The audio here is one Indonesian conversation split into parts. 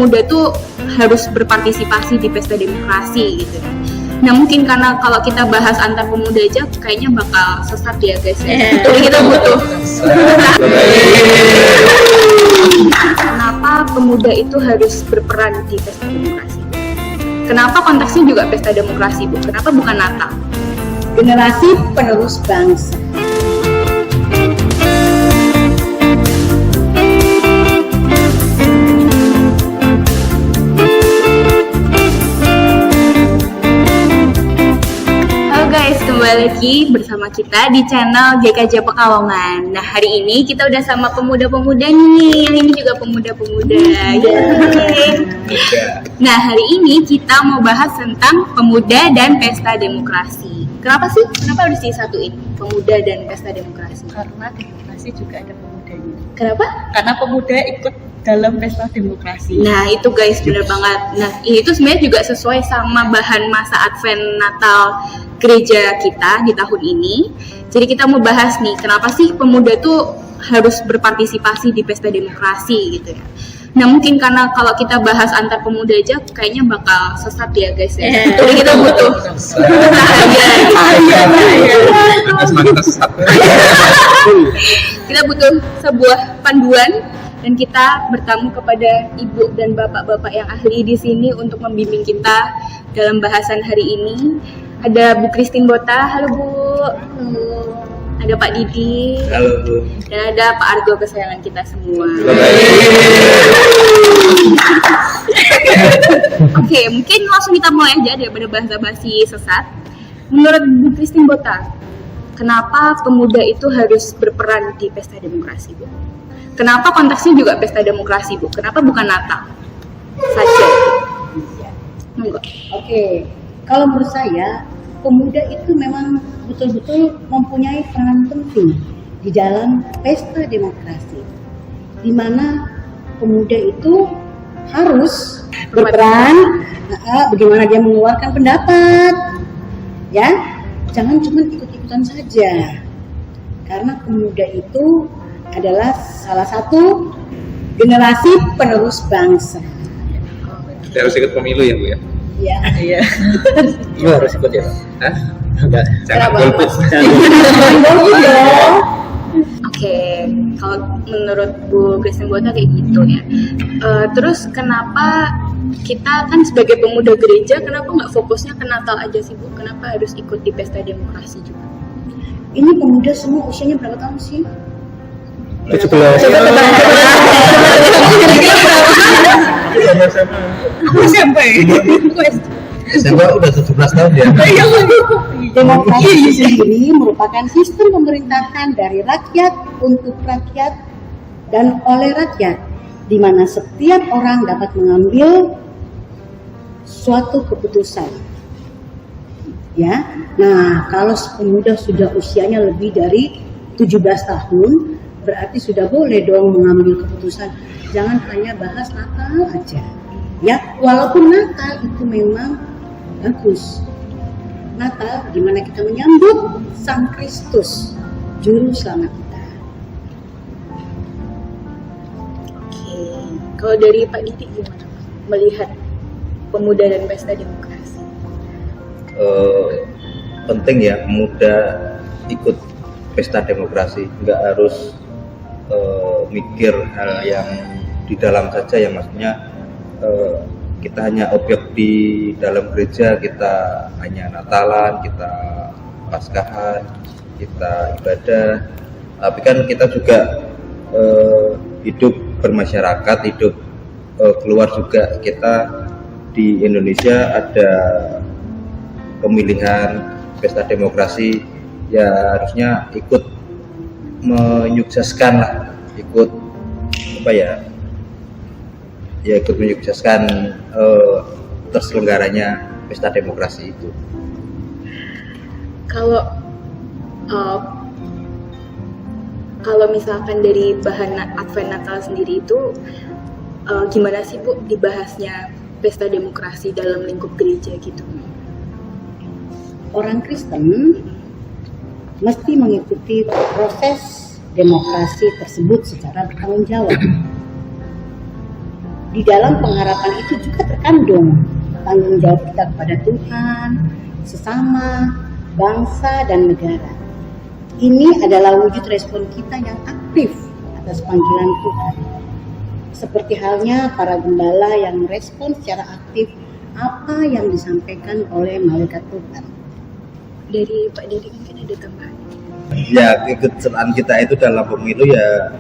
pemuda tuh harus berpartisipasi di pesta demokrasi gitu. Nah mungkin karena kalau kita bahas antar pemuda aja kayaknya bakal sesat ya guys ya. Jadi kita butuh kenapa pemuda itu harus berperan di pesta demokrasi? Kenapa konteksnya juga pesta demokrasi Bu? Kenapa bukan Natal? Generasi penerus bangsa. Kembali lagi bersama kita di channel JKJ Pekalongan. Nah hari ini kita udah sama pemuda-pemuda nih, yang ini juga pemuda-pemuda. Nah hari ini kita mau bahas tentang pemuda dan pesta demokrasi. Kenapa sih? Kenapa harus disatuin pemuda dan pesta demokrasi? Karena demokrasi juga ada pemudanya. Kenapa? Karena pemuda ikut dalam pesta demokrasi. Nah itu guys bener banget. Nah itu sebenarnya juga sesuai sama bahan masa Advent Natal gereja kita di tahun ini. Jadi kita mau bahas nih kenapa sih pemuda tuh harus berpartisipasi di pesta demokrasi gitu ya. Nah mungkin karena kalau kita bahas antar pemuda aja kayaknya bakal sesat ya guys ya. Jadi kita butuh kita butuh sebuah panduan. Dan kita bertamu kepada ibu dan bapak-bapak yang ahli di sini untuk membimbing kita dalam bahasan hari ini. Ada Bu Christine Bota, halo Bu. Halo. Ada Pak Didi. Halo Bu. Dan ada Pak Argo kesayangan kita semua. Oke, mungkin langsung kita mulai aja daripada basa-basi sesat. Menurut Bu Christine Bota, kenapa pemuda itu harus berperan di pesta demokrasi Bu? Kenapa konteksnya juga pesta demokrasi Bu? Kenapa bukan Natal saja? Oke, kalau menurut saya pemuda itu memang betul-betul mempunyai peran penting di dalam pesta demokrasi, di mana pemuda itu harus berperan, bagaimana dia mengeluarkan pendapat, ya, jangan cuma ikut-ikutan saja, karena pemuda itu adalah salah satu generasi penerus bangsa. Harus ikut pemilu ya Bu ya? Iya. Iya harus ikut ya? Hah? Enggak, jangan golput. Oke, kalau menurut Bu Christine Bota kayak gitu ya. Terus kenapa kita kan sebagai pemuda gereja, kenapa nggak fokusnya ke Natal aja sih Bu? Kenapa harus ikut di pesta demokrasi juga? Ini pemuda semua usianya berapa tahun sih? 17. Saya udah 17 tahun ya. Demokrasi sendiri merupakan sistem pemerintahan dari rakyat untuk rakyat dan oleh rakyat, di mana setiap orang dapat mengambil suatu keputusan. Ya, nah kalau pemuda sudah usianya lebih dari 17 tahun, berarti sudah boleh dong mengambil keputusan. Jangan hanya bahas Natal aja. Ya, walaupun Natal itu memang bagus. Natal di mana kita menyambut Sang Kristus, juru selamat kita. Oke, kalau dari Pak Didi gimana melihat pemuda dan pesta demokrasi? Penting ya pemuda ikut pesta demokrasi, nggak harus mikir hal yang di dalam saja ya, maksudnya kita hanya objek di dalam gereja, kita hanya Natalan, kita Paskahan, kita ibadah, tapi kan kita juga hidup bermasyarakat, hidup keluar juga. Kita di Indonesia ada pemilihan pesta demokrasi, ya harusnya ikut menyukseskan lah, ikut apa ya ikut menyukseskan terselenggaranya pesta demokrasi itu. Kalau misalkan dari bahan Advent Natal sendiri itu gimana sih Bu dibahasnya pesta demokrasi dalam lingkup gereja gitu? Orang Kristen mesti mengikuti proses demokrasi tersebut secara bertanggung jawab. Di dalam pengharapan itu juga terkandung tanggung jawab kita kepada Tuhan, sesama, bangsa, dan negara. Ini adalah wujud respon kita yang aktif atas panggilan Tuhan. Seperti halnya para gembala yang merespon secara aktif apa yang disampaikan oleh malaikat Tuhan. Dari Pak Dedi mungkin ada tambahan. Ya, keikutsertaan kita itu dalam pemilu ya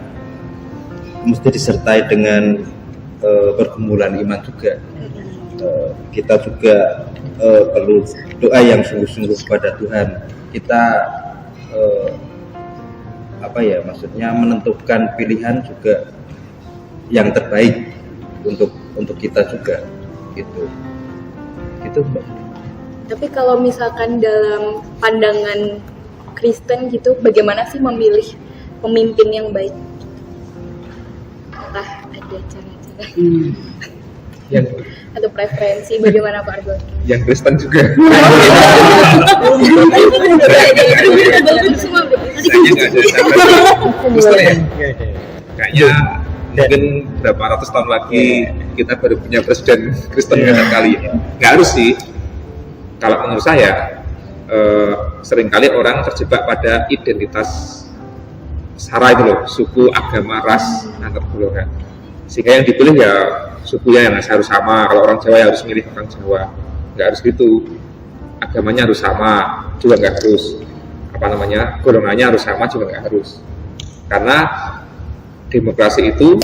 mesti disertai dengan pergumulan iman juga. Kita juga perlu doa yang sungguh-sungguh kepada Tuhan. Kita maksudnya menentukan pilihan juga yang terbaik untuk kita juga gitu Mbak. Tapi kalau misalkan dalam pandangan Kristen gitu, bagaimana sih memilih pemimpin yang baik? Apakah ada cara-cara yang atau preferensi bagaimana Pak Argo? yang Kristen juga. Semua Kayaknya nggak ada Kristen ya. Kayaknya mungkin berapa ratus tahun lagi kita baru punya presiden Kristen kali. Nggak harus sih. Kalau menurut saya seringkali orang terjebak pada identitas sara itu loh, suku, agama, ras, antar golongan. Sehingga yang dipilih ya sukunya yang harus sama. Kalau orang Jawa ya harus milih orang Jawa. Nggak harus gitu. Agamanya harus sama, juga nggak harus. Golongannya harus sama, juga nggak harus. Karena demokrasi itu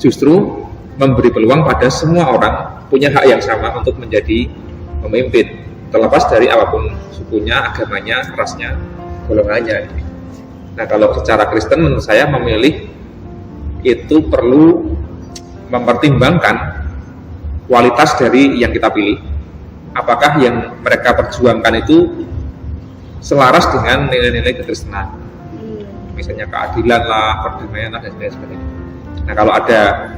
justru memberi peluang pada semua orang punya hak yang sama untuk menjadi pemimpin, terlepas dari apapun sukunya, agamanya, rasnya, golongannya. Nah, kalau secara Kristen menurut saya memilih itu perlu mempertimbangkan kualitas dari yang kita pilih. Apakah yang mereka perjuangkan itu selaras dengan nilai-nilai kekristenan? Misalnya keadilan lah, perdamaian lah, dan sebagainya. Nah, kalau ada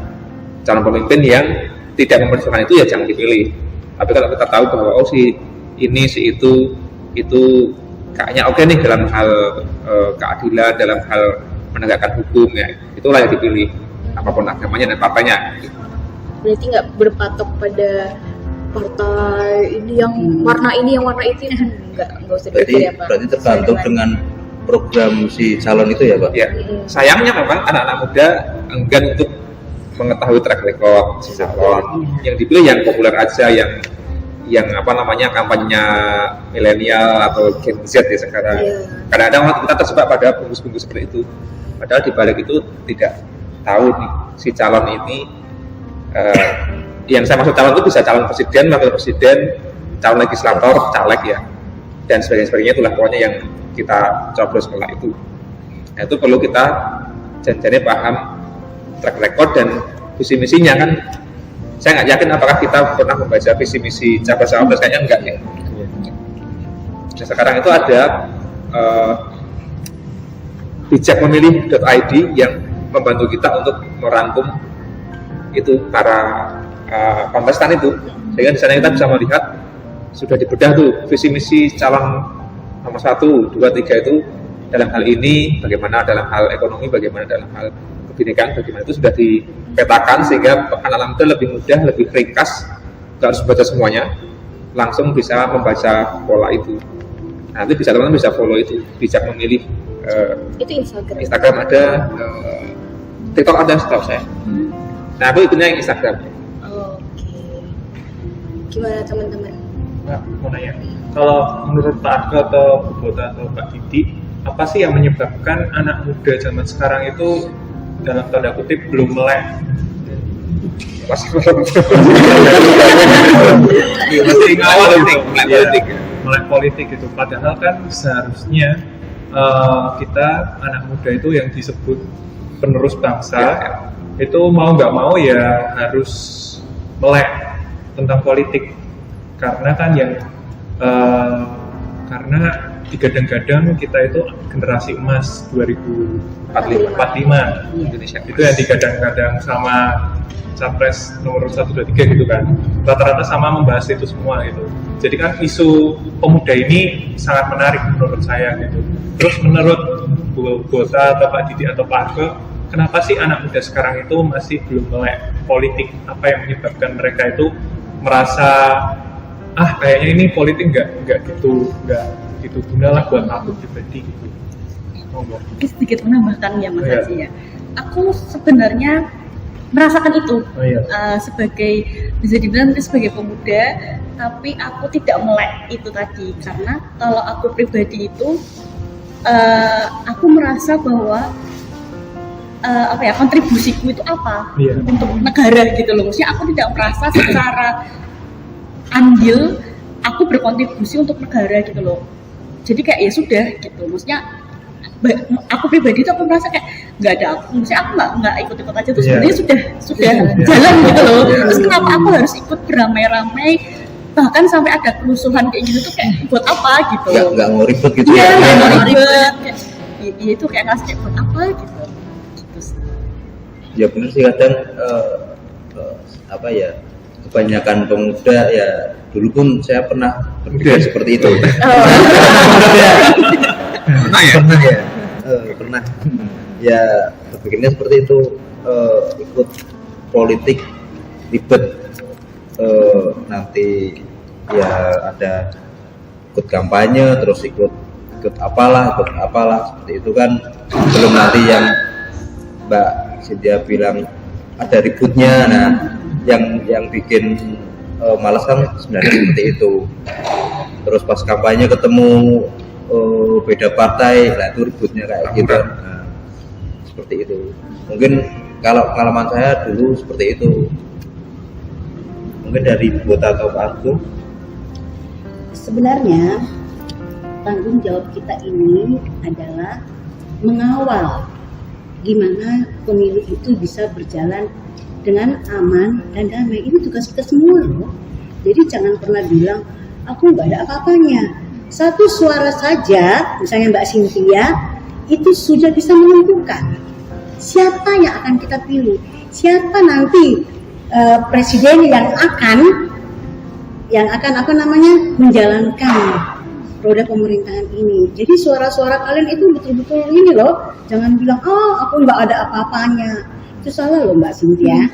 calon pemimpin yang tidak memperjuangkan itu ya jangan dipilih. Tapi kalau kita tahu bahwa si ini, si itu kayaknya oke nih dalam hal keadilan, dalam hal menegakkan hukum, ya itulah yang dipilih, apapun agamanya dan partainya. Berarti nggak berpatok pada partai ini yang warna ini, yang warna itu, nggak usah dipilih ya Pak. Berarti tergantung dengan program si calon itu ya Pak? Ya, sayangnya memang anak-anak muda enggan untuk mengetahui track record si calon. Yang dipilih yang populer aja, yang kampanyenya milenial atau Gen Z ya sekarang. Kadang-kadang kita terjebak pada bungkus-bungkus seperti itu. Padahal di balik itu tidak tahu nih si calon ini. Yang saya maksud calon itu bisa calon presiden, wakil presiden, calon legislator, caleg ya, dan sebagainya itulah pokoknya yang kita coblos kelak itu. Nah, itu perlu kita janjinya paham track record dan visi misinya kan. Saya nggak yakin apakah kita pernah membaca visi misi capres-cawapres, kayaknya enggak ya. Nah, sekarang itu ada bijakmemilih.id yang membantu kita untuk merangkum itu para kontestan itu, sehingga di sana kita bisa melihat sudah dibedah tuh visi misi calon nomor 1, 2, 3 itu dalam hal ini bagaimana, dalam hal ekonomi bagaimana, dalam hal kebinekaan bagaimana, itu sudah dipetakan sehingga anak-anak itu lebih mudah, lebih ringkas, nggak harus baca semuanya, langsung bisa membaca pola itu. Nanti bisa teman-teman bisa follow itu, bijak memilih. Itu Instagram ada, TikTok ada setahu saya. Nah, aku ikutnya yang Instagram. Oke. Gimana teman-teman? Nah, mau nanya, kalau menurut Pak Argo atau Bu Bota atau Pak Didi, apa sih yang menyebabkan anak muda zaman sekarang itu dalam tanda kutip belum melek? Masih ngawal Melek politik gitu. Padahal kan seharusnya kita anak muda itu yang disebut penerus bangsa itu mau nggak mau ya harus melek tentang politik, karena kan yang karena digadang-gadang kita itu generasi emas 2045 Indonesia. Itu yang digadang-gadang sama capres nomor 1, 2, 3 gitu kan. Rata-rata sama membahas itu semua gitu. Jadi kan isu pemuda ini sangat menarik menurut saya gitu. Terus menurut Bu Bota atau Pak Didi atau Pak Argo, kenapa sih anak muda sekarang itu masih belum melek politik? Apa yang menyebabkan mereka itu merasa kayaknya ini politik nggak gitu guna lah buat aku pribadi gitu. Mungkin sedikit menambahkan ya Mas Iya. Haji ya. Aku sebenarnya merasakan itu Iya. sebagai, bisa dibilang sebagai pemuda, tapi aku tidak melek itu tadi, karena kalau aku pribadi itu aku merasa bahwa kontribusiku itu apa Iya. untuk negara gitu loh. Maksudnya aku tidak merasa secara andil aku berkontribusi untuk negara gitu loh. Jadi kayak ya sudah gitu. Maksudnya aku pribadi itu aku merasa kayak nggak ada aku, maksudnya aku nggak ikut-ikut aja tuh, Iya. sebenarnya sudah jalan gitu loh. Terus kenapa aku harus ikut beramai-ramai, bahkan sampai ada kerusuhan kayak gitu tuh kayak buat apa gitu. nggak mau ribet gitu Iya, ya. nggak mau ribet. Iya itu kayak ngasih kayak buat apa gitu. Gitu sih. Ya benar sih, kadang kebanyakan pemuda ya, dulu pun saya pernah berpikir seperti itu. Pernah ya? Pernah ya. Pernah. Ya berpikirnya seperti itu, ikut politik ribet, nanti ya ada ikut kampanye, terus ikut apalah seperti itu kan. Belum nanti yang Mbak Cynthia bilang ada ributnya. Nah, yang bikin malas kan sebenarnya seperti itu. Terus pas kampanye ketemu beda partai, nah itu ributnya kayak gitu. Nah, seperti itu. Mungkin kalau pengalaman saya dulu seperti itu. Mungkin dari buat atau Pak Agung. Sebenarnya tanggung jawab kita ini adalah mengawal gimana pemilu itu bisa berjalan dengan aman dan damai. Ini tugas kita semua loh. Jadi jangan pernah bilang aku nggak ada apa-apanya. Satu suara saja, misalnya Mbak Cynthia, itu sudah bisa menentukan siapa yang akan kita pilih, siapa nanti presiden yang akan menjalankan roda pemerintahan ini. Jadi suara-suara kalian itu betul-betul ini loh, jangan bilang aku nggak ada apa-apanya. Itu salah loh Mbak Cynthia.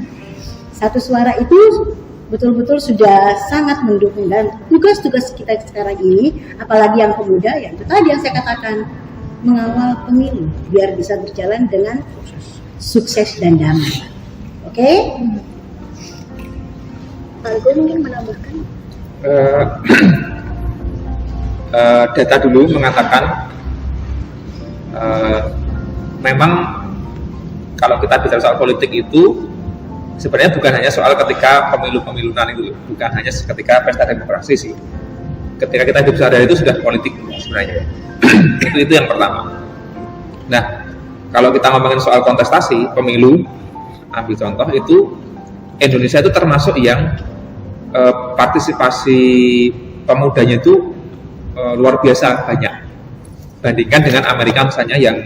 Satu suara itu betul-betul sudah sangat mendukung, dan tugas-tugas kita sekarang ini, apalagi yang pemuda, ya itu tadi yang saya katakan, mengawal pemilu biar bisa berjalan dengan sukses dan damai. Oke? Pak Argo mungkin menambahkan. Data dulu mengatakan memang kalau kita bicara soal politik itu sebenarnya bukan hanya soal ketika pemilu-pemiluan itu, bukan hanya ketika pesta demokrasi sih. Ketika kita hidup sehari-hari itu sudah politik sebenarnya. itu yang pertama. Nah, kalau kita ngomongin soal kontestasi pemilu, ambil contoh itu Indonesia itu termasuk yang partisipasi pemudanya itu luar biasa banyak, bandingkan dengan Amerika misalnya yang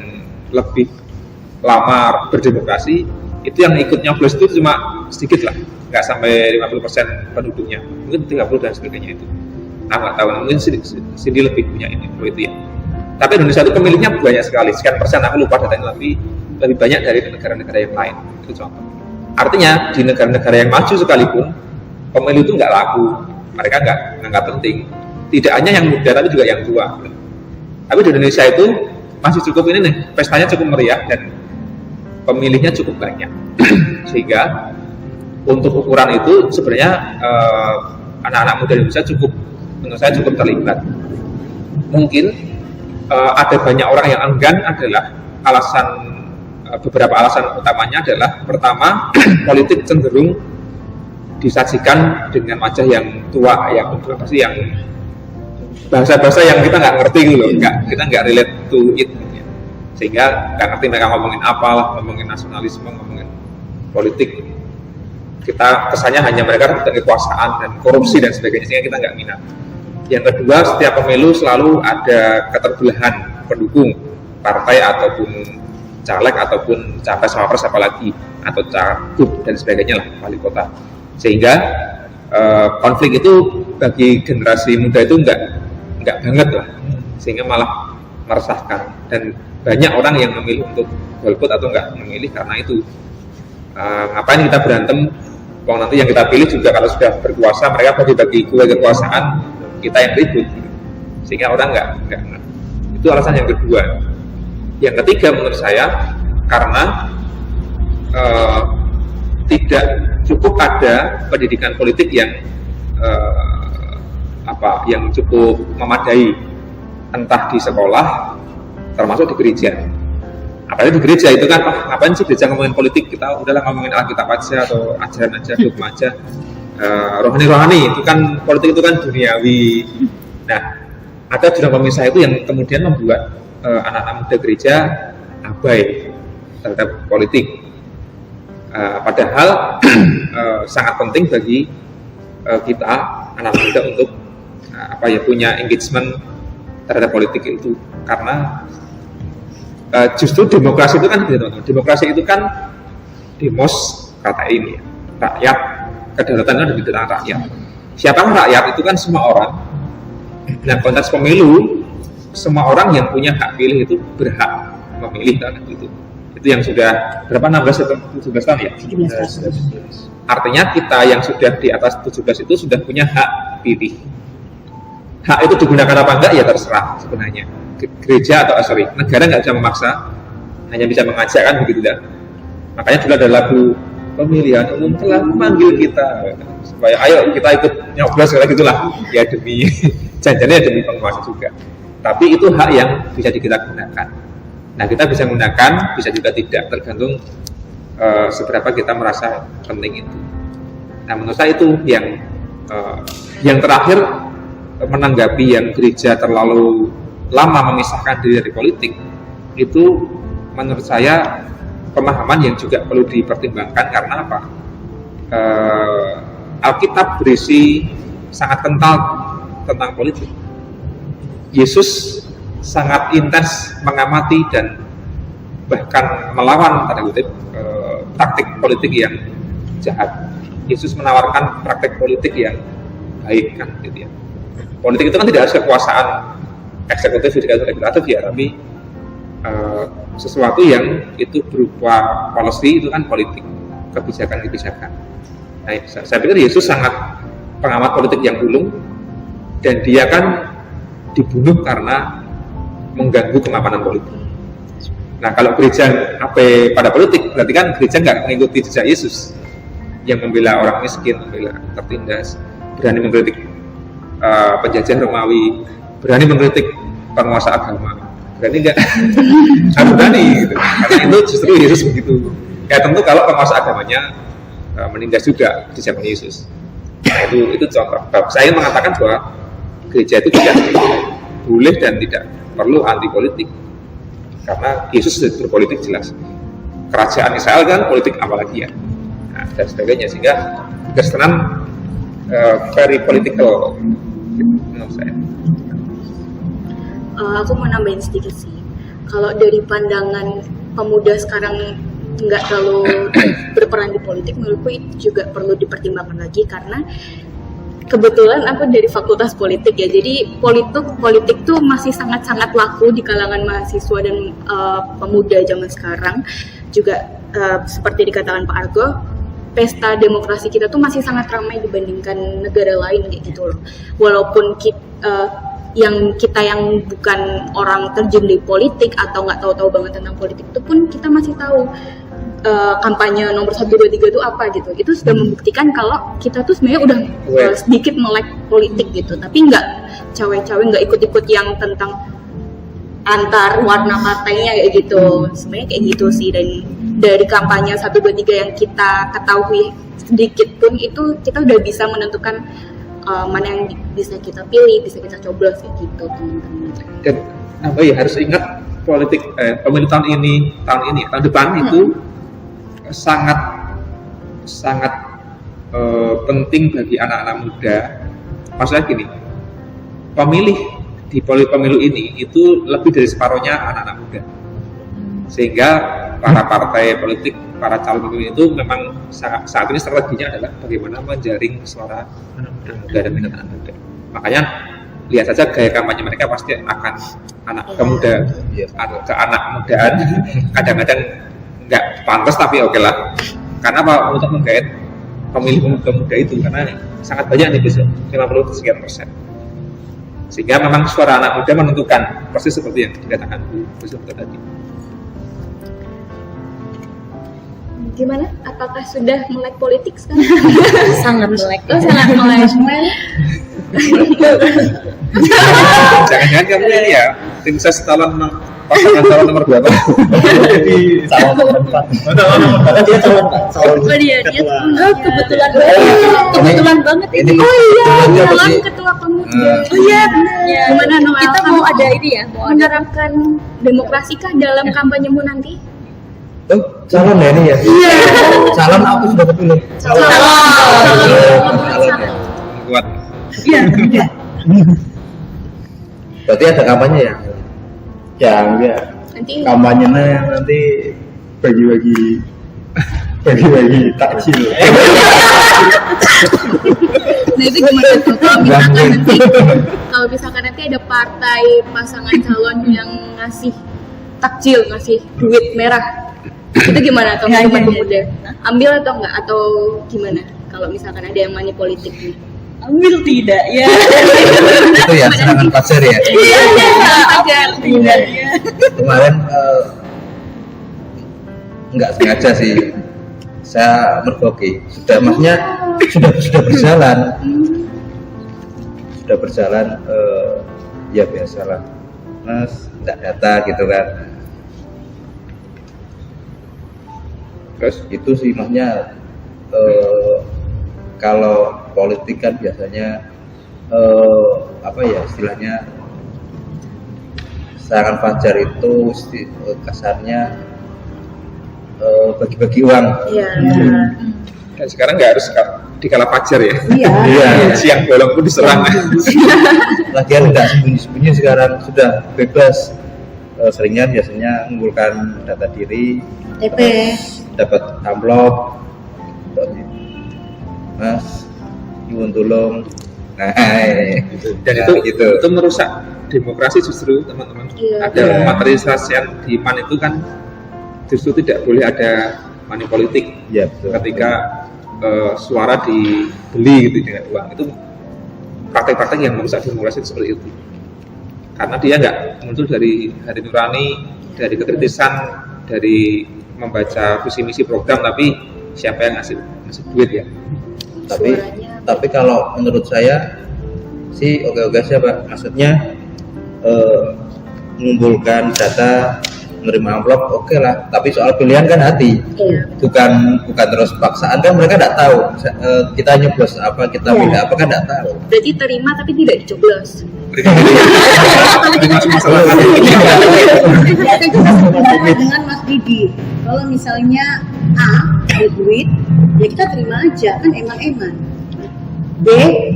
lebih lama berdemokrasi. Itu yang ikut nyoblos itu cuma sedikit lah, nggak sampai 50% penduduknya, mungkin 30 dan sebagainya itu. Nah, nggak tahu, mungkin Cindy lebih punya ini itu ya. Tapi Indonesia itu pemilihnya banyak sekali, sekian persen, aku lupa datanya, lebih banyak dari negara-negara yang lain. Itu contoh. Artinya di negara-negara yang maju sekalipun pemilu itu nggak laku, mereka nggak penting. Tidak hanya yang muda tapi juga yang tua. Tapi di Indonesia itu masih cukup ini nih, pestanya cukup meriah dan pemilihnya cukup banyak. Sehingga untuk ukuran itu sebenarnya anak-anak muda Indonesia menurut saya cukup terlibat. Mungkin ada banyak orang yang enggan adalah beberapa alasan utamanya adalah pertama, politik cenderung disajikan dengan wajah yang tua, yang bahasa-bahasa yang kita nggak ngerti gitu loh, kita nggak relate to it, sehingga nggak ngerti mereka ngomongin apalah, ngomongin nasionalisme, ngomongin politik, kita kesannya hanya mereka tentang kekuasaan dan korupsi dan sebagainya, sehingga kita nggak minat. Yang kedua, setiap pemilu selalu ada keterbelahan pendukung partai ataupun caleg ataupun capres cawapres apalagi, atau cagup dan sebagainya lah, wali kota, sehingga konflik itu bagi generasi muda itu nggak banget lah, sehingga malah meresahkan, dan banyak orang yang memilih untuk golput atau nggak memilih karena itu. Ngapain kita berantem? Kalau nanti yang kita pilih juga kalau sudah berkuasa mereka bagi-bagi kue kekuasaan, kita yang ribut, sehingga orang nggak. Itu alasan yang kedua. Yang ketiga menurut saya karena tidak cukup ada pendidikan politik yang yang cukup memadai, entah di sekolah termasuk di gereja. Apalagi di gereja itu kan, ngapain sih gereja ngomongin politik, kita udahlah ngomongin Alkitab aja atau ajaran aja, dogma aja. Rohani itu kan, politik itu kan duniawi. Nah, ada jurang pemisah itu yang kemudian membuat anak-anak muda gereja abai terhadap politik. Padahal sangat penting bagi kita anak muda untuk punya engagement terhadap politik itu, karena justru demokrasi itu kan demokrasi itu kan demos kata ini rakyat, kedaulatan ada di tangan rakyat. Siapa rakyat itu kan semua orang. Nah, konteks pemilu semua orang yang punya hak pilih itu berhak memilih kan itu. Itu yang sudah berapa, 16 atau 17 tahun ya? 17 tahun. Artinya kita yang sudah di atas 17 itu sudah punya hak pilih. Hak itu digunakan apa enggak ya terserah sebenarnya. Gereja atau negara nggak bisa memaksa, hanya bisa mengajak kan begitu dah. Makanya dulu ada lagu pemilihan umum telah memanggil kita supaya ayo kita ikut nyoblos kayak gitulah ya, demi janjinya demi penguasa juga. Tapi itu hak yang bisa kita gunakan. Nah, kita bisa gunakan, bisa juga tidak, tergantung seberapa kita merasa penting itu. Nah, menurut saya itu yang terakhir, menanggapi yang gereja terlalu lama memisahkan diri dari politik, itu menurut saya pemahaman yang juga perlu dipertimbangkan. Karena apa? Alkitab berisi sangat kental tentang politik. Yesus sangat intens mengamati dan bahkan melawan tanda kutip praktik politik yang jahat. Yesus menawarkan praktik politik yang baik kan gitu ya. Politik itu kan tidak harus kekuasaan eksekutif, legislatif ya, tapi sesuatu yang itu berupa policy itu kan politik, kebijakan-kebijakan. Nah, saya pikir Yesus sangat pengamat politik yang ulung, dan dia kan dibunuh karena mengganggu kemapanan politik. Nah, kalau gereja pada politik, berarti kan gereja nggak mengikuti jejak Yesus yang membela orang miskin, membela tertindas, berani mengkritik penjajah Romawi, berani mengkritik penguasa agama, berani nggak? Harus berani gitu. Karena itu justru Yesus begitu. Ya tentu kalau penguasa agamanya menindas juga di zaman Yesus. Nah, itu contoh. Saya mengatakan bahwa gereja itu tidak boleh dan tidak perlu anti politik, karena Yesus sudah berpolitik jelas. Kerajaan Israel kan politik apalagi ya, nah, dan sebagainya, sehingga Kristenan very political menurut saya. Aku mau nambahin sedikit sih. Kalau dari pandangan pemuda sekarang nggak terlalu berperan di politik, menurutku itu juga perlu dipertimbangkan lagi, karena kebetulan aku dari fakultas politik ya, jadi politik tuh masih sangat-sangat laku di kalangan mahasiswa dan pemuda zaman sekarang. Juga seperti dikatakan Pak Argo, pesta demokrasi kita tuh masih sangat ramai dibandingkan negara lain kayak gitu loh. Walaupun kita yang bukan orang terjun di politik atau nggak tahu-tahu banget tentang politik itu pun kita masih tahu kampanye nomor 1, 2, 3 itu apa gitu. Itu sudah membuktikan kalau kita tuh sebenarnya udah sedikit melek politik gitu, tapi nggak cawe-cawe, nggak ikut-ikut yang tentang antar warna partainya kayak gitu. Sebenarnya kayak gitu sih. Dan dari kampanye 1, 2, 3 yang kita ketahui sedikit pun itu kita udah bisa menentukan mana yang bisa kita pilih, bisa kita coblos kayak gitu teman-teman. Dan harus ingat politik pemilu tahun depan itu sangat penting bagi anak-anak muda. Maksudnya gini, pemilih di pemilu ini itu lebih dari separuhnya anak-anak muda, sehingga para partai politik, para calon pemimpin itu memang saat ini strateginya adalah bagaimana menjaring suara anak muda dan minat anak muda. Makanya lihat saja gaya kampanye mereka pasti akan anak pemuda, ke anak mudaan. Kadang-kadang nggak pantas tapi oke lah. Karena apa? Untuk menggait pemilih pemuda itu, karena sangat banyak nih besok 50% sehingga memang suara anak muda menentukan, persis seperti yang dikatakan Bu Susuta tadi. Gimana? Apakah sudah melek politik sekarang? Sangat melek. Oh, sangat melek. Jangan-jangan kamu ini ya tim ses pasangan calon nomor berapa? Jadi calon nomor 4. Karena dia calon Dia ketua. Kebetulan banget. Kebetulan banget ini. Oh iya, Apa calon sih? ketua pemuda. Iya benar. Gimana Noel? Kita mau ada ini ya, mau ada menerapkan demokrasikah dalam kampanyemu nanti? Oh, calon ya ini ya? Iya. Calon aku sudah kepilih. Calon. Kuat. Iya. Berarti ada kampanye ya? Ya enggak. Nanti Kampanyenya nanti bagi-bagi takjil. nah itu gimana tuh? Kalau misalkan nanti ada partai pasangan calon yang ngasih takjil, ngasih duit merah, itu gimana atau teman pemuda? Ambil atau enggak atau gimana? Kalau misalkan ada yang money politik nih. Ambil tidak ya. Itu ya serangan pasar ya. Iya. Tidak. Kemarin nggak sengaja sih saya mergoki, maksudnya sudah berjalan ya biasalah Mas nggak data gitu kan. Terus Itu sih maksudnya kalau politik kan biasanya apa ya istilahnya serangan fajar itu kasarnya bagi-bagi uang. Iya. dan sekarang nggak harus di kala fajar ya. Iya. Siang bolong pun diserang. Lagian nggak sembunyi-sembunyi sekarang, sudah bebas. Seringnya biasanya mengumpulkan data diri, TP. dapat amplop, Mas, Iwun tolong. Nah, Dan ya, itu gitu. itu merusak demokrasi justru teman-teman. Iya. Ada materialisasi yang di PAN itu kan justru tidak boleh ada money politik. Ya, betul. Ketika suara dibeli gitu dengan uang, itu praktek-praktek yang merusak demokrasi seperti itu. Karena dia nggak muncul dari hati nurani, dari kekritisan, dari membaca visi misi program, tapi siapa yang ngasih duit ya. Tapi kalau menurut saya sih oke-oke aja Pak. Maksudnya mengumpulkan data, menerima amplop oke lah. Tapi soal pilihan kan hati, bukan terus paksaan kan mereka nggak tahu kita nyoblos apa, kita pilih apa kan nggak tahu. Berarti terima tapi tidak dicoblos. Masalah Saya juga sependapat dengan Mas Didi. Kalau misalnya A ada duit, ya kita terima aja, kan eman-eman. B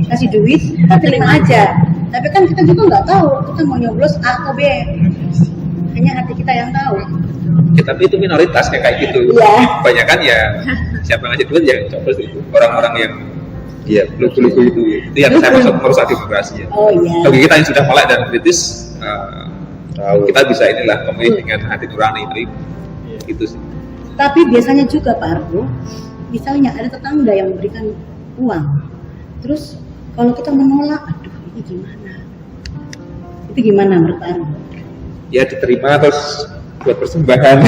kasih duit, kita terima aja. Tapi kan kita juga nggak tahu kita mau nyoblos A atau B. Hanya hati kita yang tahu. ya, tapi itu minoritas kayak gitu. Iya. Kebanyakan ya siapa yang ngasih duit ya coblos itu. Orang-orang yang Iya, lugu-lugu itu yang saya maksud merusak demokrasi ya. Oh iya. Bagi kita yang sudah melek dan kritis, tahu. kita bisa inilah memilih dengan hati nurani itu gitu sih. Tapi biasanya juga Pak Argo, misalnya ada tetangga yang memberikan uang, terus kalau kita menolak, aduh ini gimana? Itu gimana menurut Pak Argo? Ya diterima terus buat persembahan.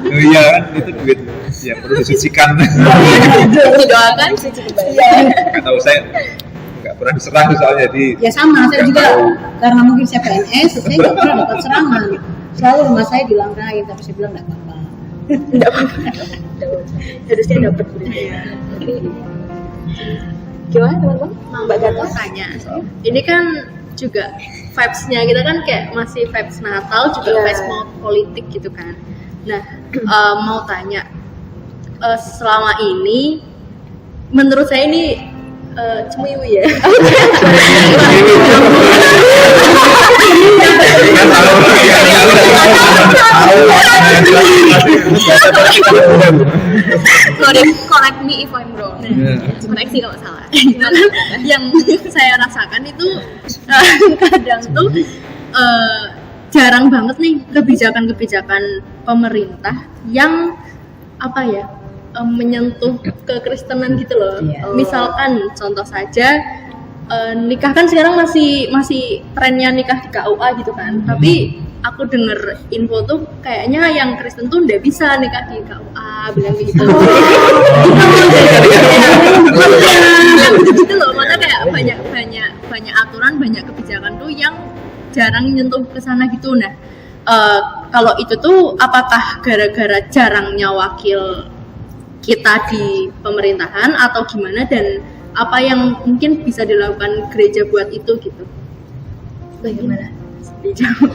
Oh iya kan itu duit yang perlu disucikan. Didoakan sih cukup baik. Nggak tahu saya nggak pernah diserang soalnya jadi. Ya sama, saya nggak juga tahu. karena mungkin saya PNS, saya nggak pernah dapat serangan. Selalu rumah saya dilangkain, tapi saya bilang nggak apa-apa. Harusnya dapat berita. Gimana teman-teman? Mbak Gata? Tanya, ini kan juga vibes-nya kita kan kayak masih vibes Natal juga Iya. vibes mau politik gitu kan. Nah, mau tanya, selama ini menurut saya ini cemiwi ya. Sorry, correct me if I'm wrong. Koreksi kalau salah. Gimana? Yang saya rasakan itu kadang tuh jarang banget nih kebijakan-kebijakan pemerintah yang apa ya menyentuh kekristenan gitu loh. Misalkan contoh saja nikah kan sekarang masih trennya nikah di KUA gitu kan. Tapi aku denger info tuh kayaknya yang Kristen tuh nggak bisa nikah di KUA bilang gitu. Gitu loh, makanya kayak banyak aturan, banyak kebijakan tuh yang jarang nyentuh ke sana gitu. Nah, kalau itu tuh apakah gara-gara jarangnya wakil kita di pemerintahan atau gimana, dan apa yang mungkin bisa dilakukan gereja buat itu gitu? Bagaimana?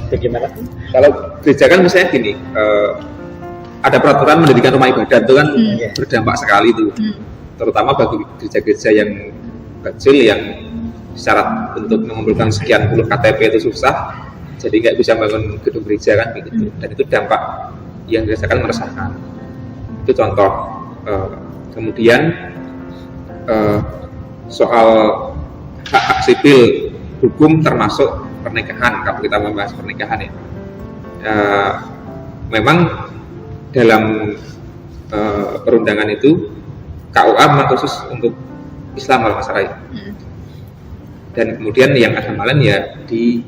Bagaimana? Kalau gereja kan misalnya gini, ada peraturan mendirikan rumah ibadah itu kan berdampak sekali itu, terutama bagi gereja-gereja yang kecil yang syarat untuk mengumpulkan sekian puluh KTP itu susah, jadi nggak bisa bangun gedung gereja kan begitu, dan itu dampak yang dirasakan meresahkan. Itu contoh. Kemudian soal hak sipil hukum termasuk pernikahan, kalau kita membahas pernikahan ya, memang dalam perundangan itu KUA memang khusus untuk Islam kalau masalah itu, dan kemudian yang agama lain ya di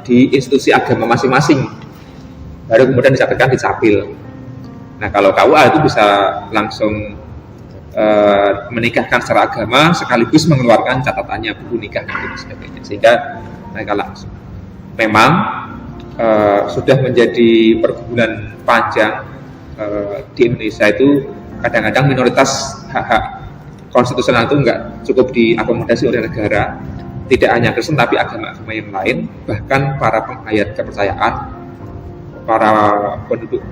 di institusi agama masing-masing, baru kemudian dicatatkan di capil. Nah kalau KUA itu bisa langsung menikahkan secara agama sekaligus mengeluarkan catatannya, buku nikah dan sebagainya, sehingga mereka langsung. Memang sudah menjadi pergumulan panjang di Indonesia itu, kadang-kadang minoritas hak-hak konstitusional itu nggak cukup diakomodasi oleh negara, tidak hanya Kristen tapi agama-agama yang lain, bahkan para penghayat kepercayaan, para penduduk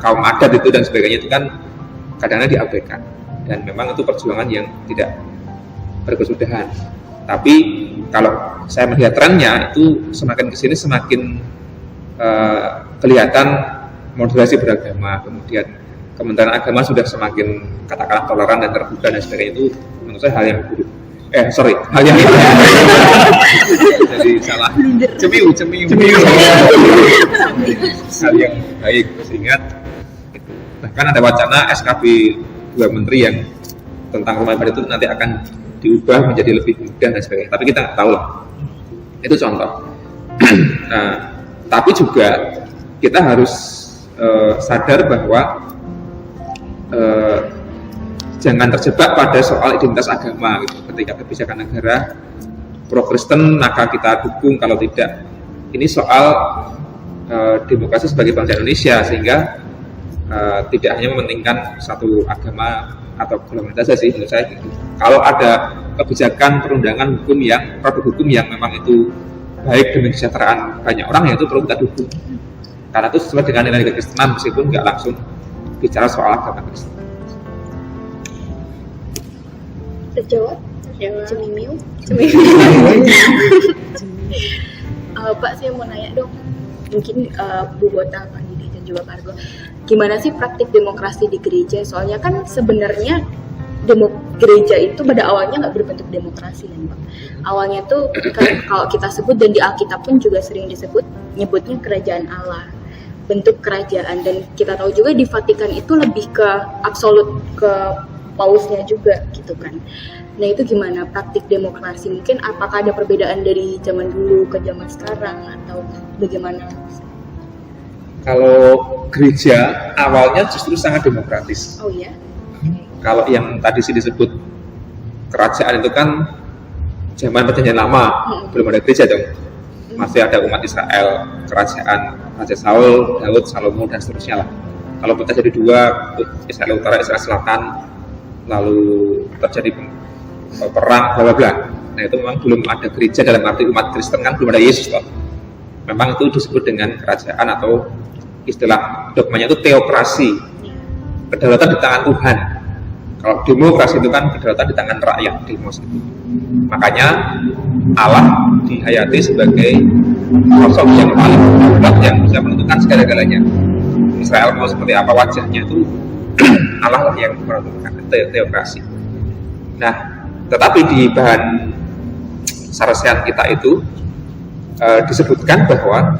kaum adat itu dan sebagainya itu kan kadang-kadang diabaikan, dan memang itu perjuangan yang tidak berkesudahan. Tapi kalau saya melihat trennya itu semakin kesini semakin kelihatan moderasi beragama, kemudian Kementerian Agama sudah semakin katakanlah toleran dan terbuka dan sebagainya, itu menurut saya hal yang buruk. Hal yang jadi salah cemiu hal yang baik, sehingga bahkan ada wacana SKB 2 menteri yang tentang rumah ibadah itu nanti akan diubah menjadi lebih mudah dan sebagainya, tapi kita nggak tahu lah, itu contoh. Nah, tapi juga kita harus sadar bahwa jangan terjebak pada soal identitas agama gitu. Ketika kebijakan negara pro Kristen maka kita dukung, kalau tidak, ini soal demokrasi sebagai bangsa Indonesia, sehingga tidak hanya mementingkan satu agama atau golongan saja sih menurut saya gitu. Kalau ada kebijakan perundangan hukum yang produk hukum yang memang itu baik demi kesejahteraan banyak orang, ya itu perlu kita dukung, karena itu sesuai dengan nilai kekristenan meskipun nggak langsung bicara soal agama Kristen. Terjawab? Cemimiu? Pak, saya mau nanya dong, mungkin Bu Bota, Pak Didi, dan juga Pak Argo, gimana sih praktik demokrasi di gereja? Soalnya kan sebenarnya gereja itu pada awalnya nggak berbentuk demokrasi kan Pak. Awalnya tuh kalau kita sebut, dan di Alkitab pun juga sering nyebutnya kerajaan Allah, bentuk kerajaan, dan kita tahu juga di Vatikan itu lebih ke absolut, ke pausnya juga gitu kan. Nah itu gimana praktik demokrasi? Mungkin apakah ada perbedaan dari zaman dulu ke zaman sekarang atau bagaimana? Kalau gereja awalnya justru sangat demokratis. Oh iya? Kalau yang tadi sih disebut kerajaan itu kan zaman perjanjian lama, belum ada gereja dong. Masih ada umat Israel, kerajaan Raja Saul, Daud, Salomo, dan seterusnya lah. Kalau kita jadi dua, Israel Utara, Israel Selatan, lalu terjadi perang, bla bla bla. Nah itu memang belum ada gereja dalam arti umat Kristen, kan belum ada Yesus loh. Memang itu disebut dengan kerajaan, atau istilah dogmanya itu teokrasi, kedaulatan di tangan Tuhan. Kalau demokrasi itu kan kedaulatan di tangan rakyat, demos itu. Makanya Allah dihayati sebagai sosok yang paling kuat yang bisa menentukan segala-galanya. Israel mau seperti apa wajahnya itu Allah lah yang menentukan, teokrasi. Nah, tetapi di bahan sarasian kita itu disebutkan bahwa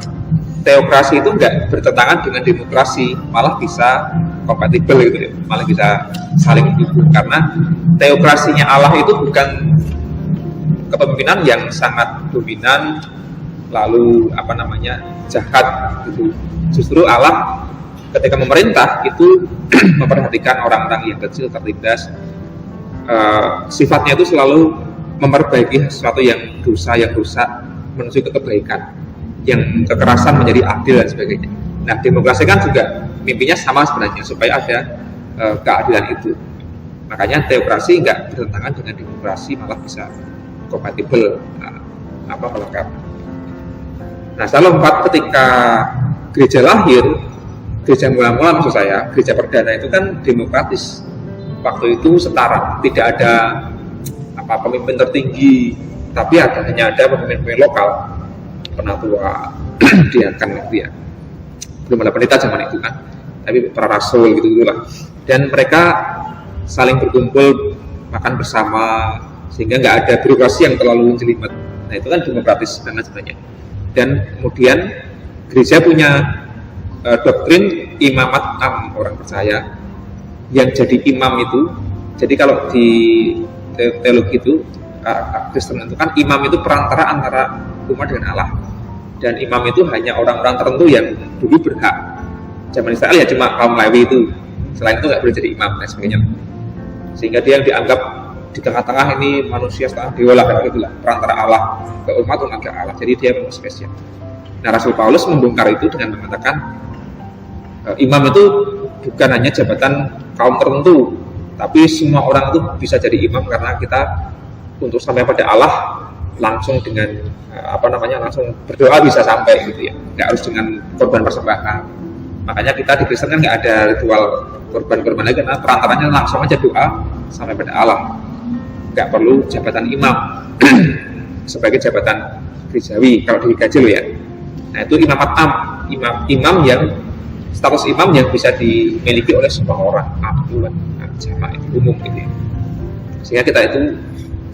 teokrasi itu enggak bertentangan dengan demokrasi, malah bisa kompatibel gitu ya, malah bisa saling mendukung, karena teokrasinya Allah itu bukan kepemimpinan yang sangat dominan lalu jahat gitu. Justru Allah ketika memerintah itu memperhatikan orang-orang yang kecil, tertindas, sifatnya itu selalu memperbaiki sesuatu yang dosa, yang rusak menuju ke kebaikan, yang kekerasan menjadi adil dan sebagainya. Nah, demokrasi kan juga mimpinya sama sebenarnya, supaya ada keadilan itu. Makanya teokrasi nggak bertentangan dengan demokrasi, malah bisa kompatibel, melengkapi. Nah, saya lompat ketika gereja lahir, gereja mula-mula maksud saya, gereja perdana itu kan demokratis. Waktu itu setara, tidak ada pemimpin tertinggi, tapi hanya ada pemimpin lokal, penatua, diakan gitu ya. Belum ada pendeta zaman itu kan, tapi para rasul gitu-gitulah. Dan mereka saling berkumpul, makan bersama, sehingga nggak ada birokrasi yang terlalu jelimet. Nah, itu kan demokratis banget sebenarnya. Dan kemudian gereja punya doktrin imamat am, orang percaya yang jadi imam itu. Jadi kalau di teologi itu Kristen itu kan imam itu perantara antara umat dengan Allah, dan imam itu hanya orang-orang tertentu yang dulu berhak. Zaman Israel ya cuma kaum Lewi itu, selain itu nggak boleh jadi imam dan sebagainya, sehingga dia yang dianggap di tengah-tengah ini manusia setengah dewa lah, kayak gitulah, perantara Allah ke umat ke Allah. Jadi dia memang spesial. Nah, Rasul Paulus membongkar itu dengan mengatakan imam itu bukan hanya jabatan kaum tertentu, tapi semua orang itu bisa jadi imam, karena kita untuk sampai pada Allah langsung dengan langsung berdoa bisa sampai gitu ya, nggak harus dengan korban persembahan. Makanya kita di Kristen kan nggak ada ritual korban-korban lagi, karena perantaranya langsung aja doa sampai pada Allah, nggak perlu jabatan imam sebagai jabatan gerejawi kalau di gaji ya. Nah, itu imamat am, imam yang status imam yang bisa dimiliki oleh semua orang, jamaah umum gitu ya. Sehingga kita itu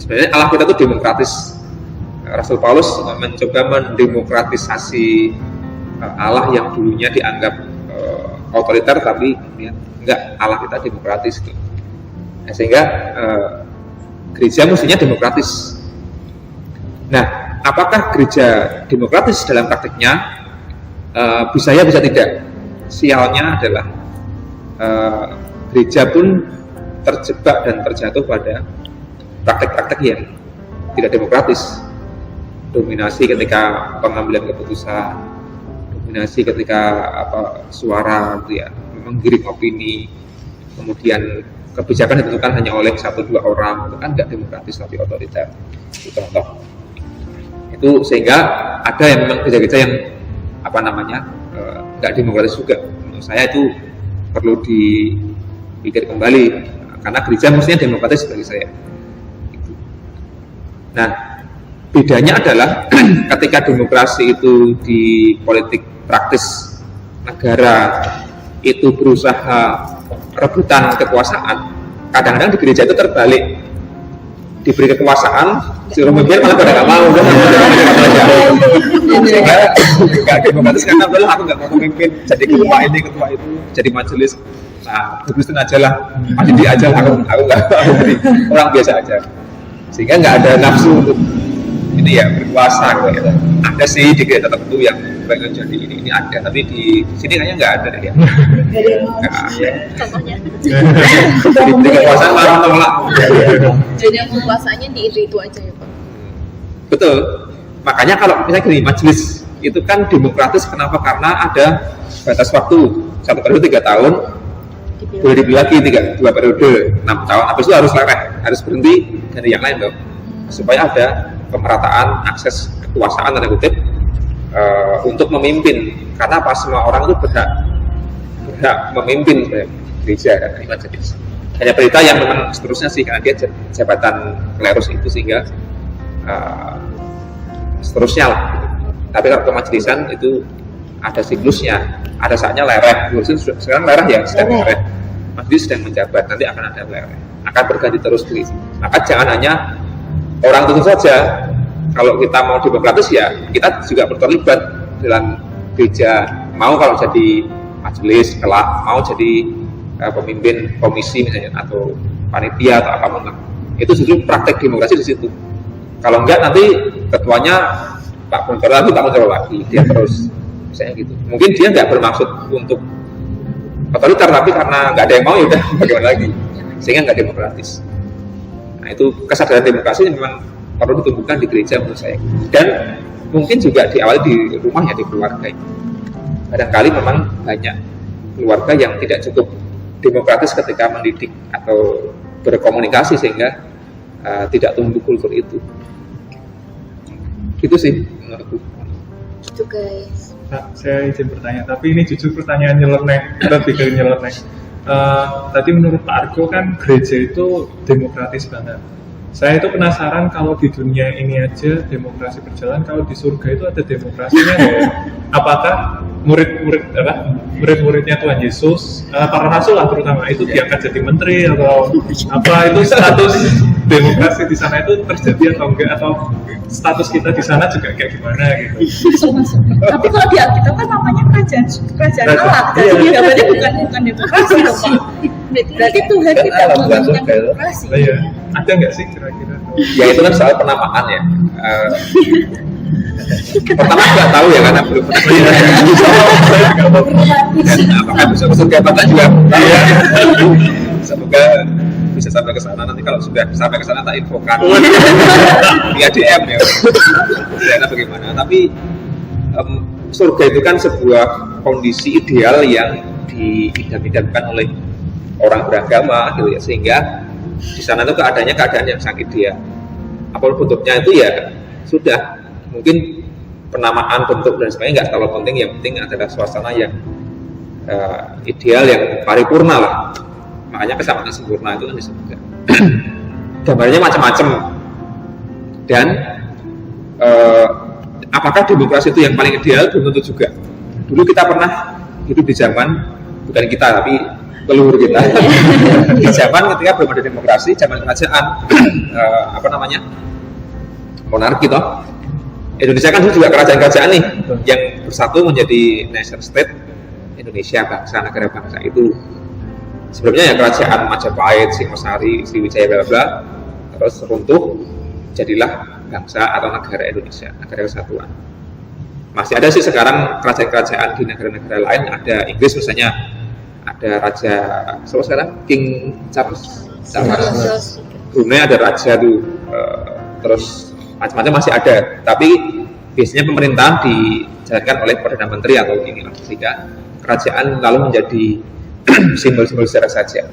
sebenarnya Allah kita itu demokratis. Rasul Paulus mencoba mendemokratisasi Allah yang dulunya dianggap otoriter, tapi ya, enggak, Allah kita demokratis gitu. Nah, sehingga gereja mestinya demokratis. Nah, apakah gereja demokratis dalam praktiknya? Bisa ya, bisa tidak. Sialnya adalah gereja pun terjebak dan terjatuh pada praktek-praktek yang tidak demokratis. Dominasi ketika pengambilan keputusan, dominasi ketika suara gitu ya, menggiring opini, kemudian kebijakan ditentukan hanya oleh 1-2 orang, itu kan nggak demokratis tapi otoriter. Itu contoh. Itu sehingga ada yang memang gereja-gereja yang nggak demokratis juga. Menurut saya itu perlu dipikir kembali, karena gereja mestinya demokratis bagi saya. Nah, bedanya adalah ketika demokrasi itu di politik praktis negara itu berusaha rebutan kekuasaan, kadang-kadang di gereja itu terbalik, diberi kekuasaan suruh memimpin malah pada nggak mau, sehingga nggak demokratis, karena betul aku nggak mau memimpin, jadi ketua ini ketua itu, jadi majelis, nah Kristen aja lah, masih dia aja, aku nggak jadi orang biasa aja, sehingga nggak ada nafsu untuk ini ya berkuasa gitu ya. Ada sih di gereja tertentu yang pengen jadi ini ada, tapi di sini kayaknya nggak ada deh ya. Contohnya Di kekuasaan malah menolak. jadi yang kekuasaannya di itu aja ya Pak. Betul. Makanya kalau misalnya gini, majelis itu kan demokratis, kenapa? Karena ada batas waktu, 1 periode 3 tahun, boleh dipilih lagi 2 periode 6 tahun, habis itu harus lereh, harus berhenti dari yang lain dong, supaya ada pemerataan akses kekuasaan tanda kutip untuk memimpin, karena apa, semua orang itu berhak memimpin gereja dan majelis. Hanya pendeta yang memang seterusnya sih, karena dia jabatan klerus itu, sehingga seterusnya lah. Tapi kalau kemajelisan itu ada siklusnya, ada saatnya lereh. Sekarang lereh ya, sedang lereh. Majelis sedang menjabat, nanti akan ada lereh, akan berganti terus begitu. Maka jangan hanya orang tentu saja. Kalau kita mau demokratis ya kita juga terlibat dalam gereja. Mau kalau jadi majelis kelak, mau jadi pemimpin komisi misalnya atau panitia atau apapun lah. Itu justru praktek demokrasi di situ. Kalau enggak nanti ketuanya Pak Muncul lagi, dia terus misalnya gitu. Mungkin dia nggak bermaksud untuk otoriter, tapi karena nggak ada yang mau ya udah bagaimana lagi, sehingga nggak demokratis. Nah itu kesadaran demokrasi yang memang perlu ditumbuhkan di gereja menurut saya, dan mungkin juga diawali di rumah ya, di keluarga. Kadang-kali memang banyak keluarga yang tidak cukup demokratis ketika mendidik atau berkomunikasi sehingga tidak tumbuh kultur itu. Itu sih menurutku. Itu guys. Nah, saya izin bertanya, tapi ini jujur pertanyaan nyeleneh, lebih dari nyeleneh. Tadi menurut Pak Argo kan gereja itu demokratis banget. Saya itu penasaran kalau di dunia ini aja demokrasi berjalan, kalau di surga itu ada demokrasinya nggak ya? Apakah murid-muridnya Tuhan Yesus, para rasul lah terutama itu diangkat jadi menteri atau apa, itu status demokrasi di sana itu terjadi atau enggak, atau status kita di sana juga kayak gimana gitu? Tapi kalau di Alkitab kan namanya kerajaan Allah, jadi Iya. berarti bukan demokrasi dong Pak. Berarti Tuhan Kan tidak Allah bukan menginginkan surga itu. demokrasi. Iya. Ada nggak sih kira-kira? Ya itu kan soal penamaan ya. Pertama nggak tahu ya karena belum pernah dan apakah bisa masuk ke apa juga. Semoga bisa sampai ke sana. Nanti kalau sudah sampai ke sana tak infokan via DM ya. Karena bagaimana? Tapi surga itu kan sebuah kondisi ideal yang diidam-idamkan oleh orang beragama gitu ya, sehingga di sana itu keadaannya keadaan yang sangat ideal. Apapun bentuknya itu ya sudah, mungkin penamaan bentuk dan sebagainya nggak terlalu penting. Yang penting adalah suasana yang ideal, yang paripurna lah. Makanya keselamatan sempurna itu kan disebutkan. Gambarnya macam-macam. Dan apakah demokrasi itu yang paling ideal? Belum tentu juga. Dulu kita pernah hidup di zaman, bukan kita tapi leluhur kita, di zaman ketika belum ada demokrasi, zaman kerajaan monarki toh. Indonesia kan juga kerajaan-kerajaan nih yang bersatu menjadi nation state Indonesia, bangsa, negara bangsa itu. Sebelumnya ya kerajaan Majapahit, Singosari, Sriwijaya bla bla, terus runtuh, jadilah bangsa atau negara Indonesia, negara kesatuan. Masih ada sih sekarang kerajaan-kerajaan di negara-negara lain, ada Inggris misalnya, ada raja sekarang King Charles. Brunei ada raja tuh, terus macam-macam masih ada, tapi biasanya pemerintahan dijalankan oleh perdana menteri atau ini, sehingga kerajaan lalu menjadi simbol-simbol sejarah saja.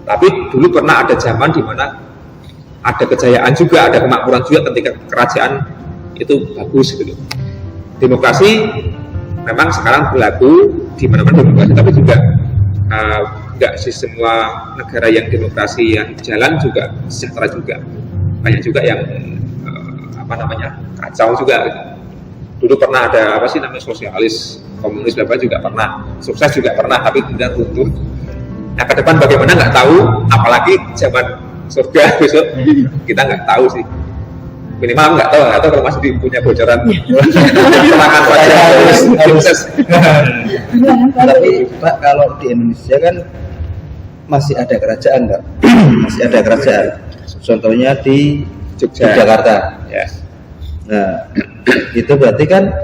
Tapi dulu pernah ada zaman di mana ada kejayaan juga, ada kemakmuran juga ketika kerajaan itu bagus gitu. Demokrasi memang sekarang berlaku di mana-mana demokrasi, tapi juga nggak sih semua negara yang demokrasi yang jalan juga sejahtera juga. Banyak juga yang kacau juga. Dulu pernah ada sosialis, komunis juga pernah, sukses juga pernah, tapi kemudian runtuh. Nah ke depan bagaimana nggak tahu, apalagi zaman surga besok kita nggak tahu sih. Minimal nggak tahu kalau masih punya bocoran serangan saja harus. Tapi Pak, kalau di Indonesia kan masih ada kerajaan nggak? Masih ada kerajaan. Contohnya di Jakarta. Ya. Nah, itu berarti kan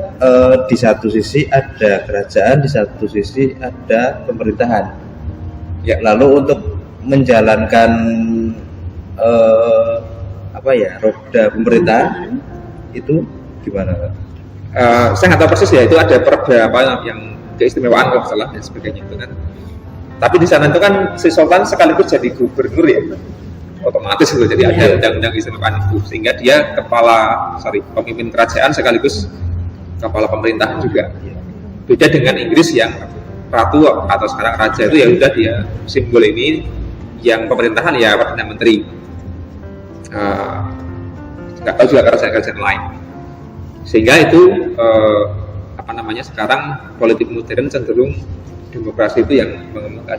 di satu sisi ada kerajaan, di satu sisi ada pemerintahan. Ya. Lalu untuk menjalankan roda pemerintahan itu gimana, Pak? Saya nggak tahu persis ya, itu ada perda yang keistimewaan kalau salah dan sebagainya itu kan. Tapi di sana itu kan si Sultan sekaligus jadi gubernur ya, otomatis itu jadi ada undang-undang keistimewaan itu, sehingga dia pemimpin kerajaan sekaligus kepala pemerintahan juga. Beda dengan Inggris yang ratu atau sekarang raja itu ya udah dia simbol ini, yang pemerintahan ya perdana menteri. Nggak tahu juga kerajaan-kerajaan lain. Sehingga itu sekarang politik modern cenderung demokrasi itu yang mengemuka.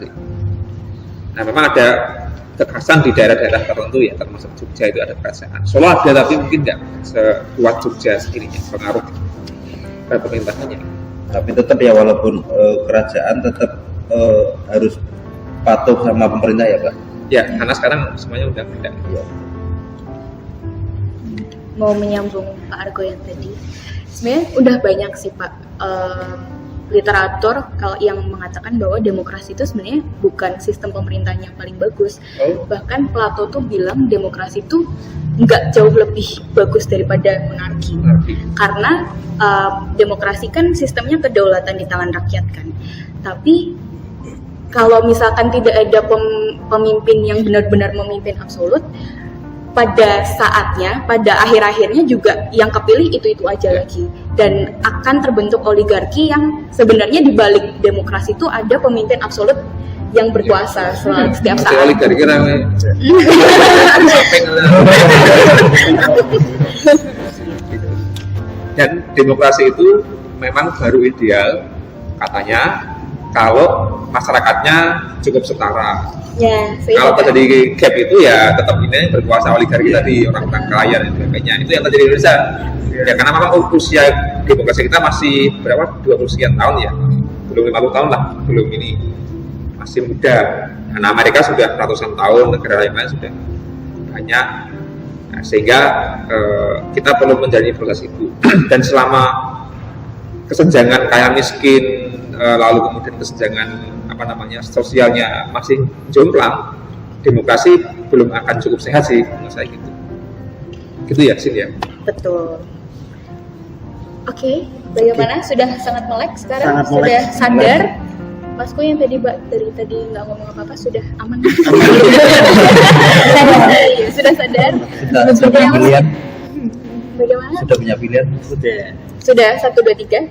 Nah, memang ada kekerasan di daerah-daerah tertentu ya, termasuk Jogja itu ada kerajaan. Solo ada tapi mungkin nggak sekuat Jogja sendirinya, pengaruh pemerintahannya. Tapi tetap ya, walaupun kerajaan tetap harus patuh sama pemerintah ya Pak. Ya, karena sekarang semuanya udah beda. Ya. Mau menyambung Pak Argo yang tadi, sebenarnya udah banyak sih Pak literatur kalau yang mengatakan bahwa demokrasi itu sebenarnya bukan sistem pemerintahan yang paling bagus. Bahkan Plato tuh bilang demokrasi itu nggak jauh lebih bagus daripada monarki. Karena demokrasi kan sistemnya kedaulatan di tangan rakyat kan. Tapi kalau misalkan tidak ada pemimpin yang benar-benar memimpin absolut, pada saatnya, pada akhir-akhirnya juga yang kepilih itu-itu aja lagi, dan akan terbentuk oligarki yang sebenarnya di balik demokrasi itu ada pemimpin absolut yang berkuasa setiap saat. Oligarki ramai. Dan demokrasi itu memang baru ideal katanya kalau masyarakatnya cukup setara. Ya, kalau terjadi gap itu ya tetap ini berkuasa oligarki tadi, orang-orang kaya dan sebagainya. Itu yang terjadi di Indonesia. Ya karena memang usia demokrasi kita masih berapa? 20 sekian tahun ya. Belum 50 tahun lah, belum ini. Masih muda. Karena Amerika sudah ratusan tahun, negara lain sudah banyak. Nah, sehingga kita perlu menjalani proses itu. Dan selama kesenjangan kaya miskin, lalu kemudian kesenjangan sosialnya masih jomplang, demokrasi belum akan cukup sehat sih menurut saya gitu. Gitu ya, Sin ya. Betul. Oke, bagaimana? Sudah sangat melek sekarang? Sangat sudah melek. sadar? Masku yang tadi dari tadi nggak ngomong apa-apa sudah aman. Sudah sadar? Sudah punya pilihan. Bagaimana? Sudah punya pilihan. Sudah 1, 2, 3.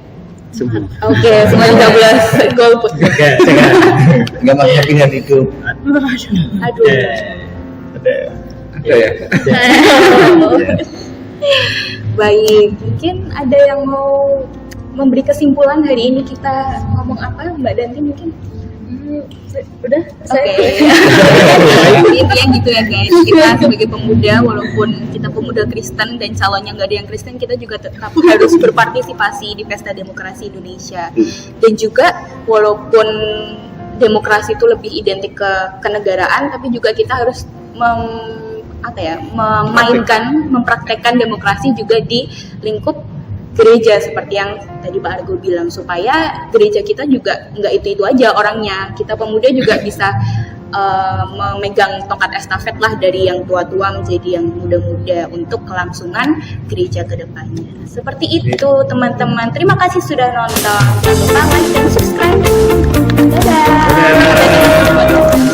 Sembuh. Oke, semua 13 golput. Nggak punya pilihan hidup. Aduh. Ada ya. Baik, mungkin ada yang mau memberi kesimpulan hari ini kita ngomong apa, Mbak Danti mungkin? Udah, oke. Intinya gitu ya guys, kita sebagai pemuda, walaupun kita pemuda Kristen dan calonnya nggak ada yang Kristen, kita juga tetap harus berpartisipasi di Pesta Demokrasi Indonesia. Dan juga walaupun demokrasi itu lebih identik ke kenegaraan, tapi juga kita harus mempraktekkan demokrasi juga di lingkup gereja seperti yang tadi Pak Argo bilang, supaya gereja kita juga nggak itu aja orangnya. Kita pemuda juga bisa memegang tongkat estafet lah dari yang tua-tua menjadi yang muda-muda untuk kelangsungan gereja ke depannya. Seperti itu teman-teman. Terima kasih sudah nonton. Jangan lupa like dan subscribe. Dadah.